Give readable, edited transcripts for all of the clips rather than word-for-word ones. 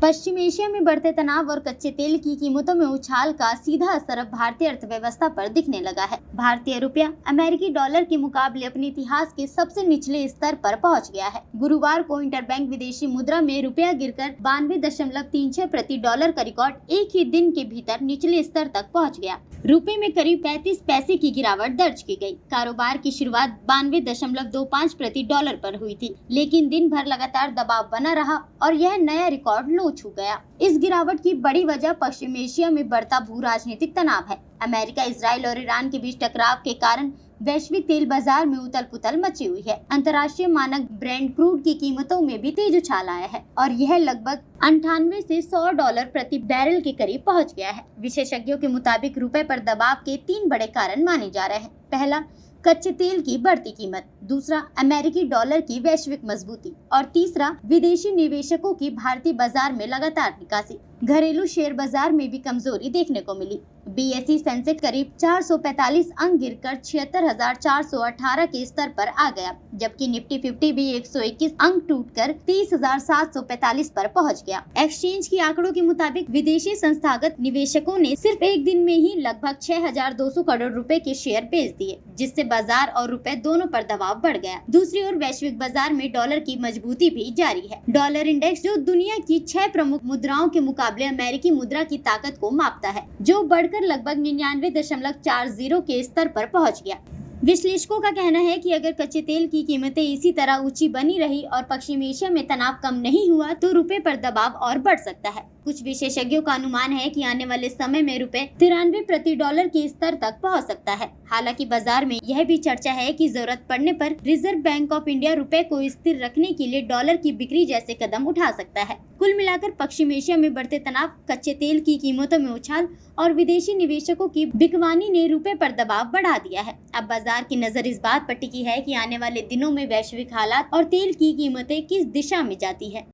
पश्चिम Asia में बढ़ते तनाव और कच्चे तेल की कीमतों में उछाल का सीधा असर अब भारतीय अर्थव्यवस्था पर दिखने लगा है। भारतीय रुपया अमेरिकी डॉलर के मुकाबले अपने इतिहास के सबसे निचले स्तर पर पहुंच गया है। गुरुवार को इंटरबैंक विदेशी मुद्रा में रुपया गिरकर 92.36 प्रति डॉलर का रिकॉर्ड एक ही दिन के भीतर निचले स्तर तक पहुँच गया। रुपए में करीब 35 पैसे की गिरावट दर्ज की गई। कारोबार की शुरुआत 92.25 प्रति डॉलर पर हुई थी, लेकिन दिन भर लगातार दबाव बना रहा और यह नया रिकॉर्ड लो छू गया। इस गिरावट की बड़ी वजह पश्चिम एशिया में बढ़ता भू राजनीतिक तनाव है। अमेरिका, इजराइल और ईरान के बीच टकराव के कारण वैश्विक तेल बाजार में उथल पुथल मची हुई है। अंतर्राष्ट्रीय मानक ब्रेंट क्रूड की कीमतों में भी तेज उछाल आया है और यह लगभग 98 से $100 प्रति बैरल के करीब पहुंच गया है। विशेषज्ञों के मुताबिक रुपए पर दबाव के 3 बड़े कारण माने जा रहे हैं। पहला, कच्चे तेल की बढ़ती कीमत, दूसरा, अमेरिकी डॉलर की वैश्विक मजबूती और तीसरा, विदेशी निवेशकों की भारतीय बाजार में लगातार निकासी। घरेलू शेयर बाजार में भी कमजोरी देखने को मिली। BSE सेंसेक्स करीब 445 अंक गिरकर 76,418 के स्तर पर आ गया, जबकि निफ्टी 50 भी 121 अंक टूटकर 30,745 पर पहुंच गया। एक्सचेंज की आंकड़ों के मुताबिक विदेशी संस्थागत निवेशकों ने सिर्फ एक दिन में ही लगभग 6,200 करोड़ रुपए के शेयर बेच दिए, जिससे बाजार और रुपए दोनों पर दबाव बढ़ गया। दूसरी ओर वैश्विक बाजार में डॉलर की मजबूती भी जारी है। डॉलर इंडेक्स, जो दुनिया की 6 प्रमुख मुद्राओं के मुकाबले अमेरिकी मुद्रा की ताकत को मापता है, जो बढ़कर लगभग 99.40 के स्तर पर पहुंच गया। विश्लेषकों का कहना है कि अगर कच्चे तेल की कीमतें इसी तरह ऊंची बनी रही और पश्चिम एशिया में तनाव कम नहीं हुआ तो रुपए पर दबाव और बढ़ सकता है। कुछ विशेषज्ञों का अनुमान है कि आने वाले समय में रुपए 93 प्रति डॉलर के स्तर तक पहुंच सकता है। हालांकि बाजार में यह भी चर्चा है कि जरूरत पड़ने पर रिजर्व बैंक ऑफ इंडिया रुपए को स्थिर रखने के लिए डॉलर की बिक्री जैसे कदम उठा सकता है। कुल मिलाकर पश्चिम एशिया में बढ़ते तनाव, कच्चे तेल की कीमतों में उछाल और विदेशी निवेशकों की बिकवानी ने रुपए पर दबाव बढ़ा दिया है। अब बाजार की नजर इस बात पर टिकी है कि आने वाले दिनों में वैश्विक हालात और तेल की कीमतें किस दिशा में जाती है।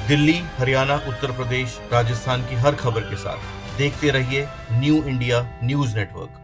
दिल्ली, हरियाणा, उत्तर प्रदेश, राजस्थान की हर खबर के साथ देखते रहिए न्यू इंडिया न्यूज़ नेटवर्क।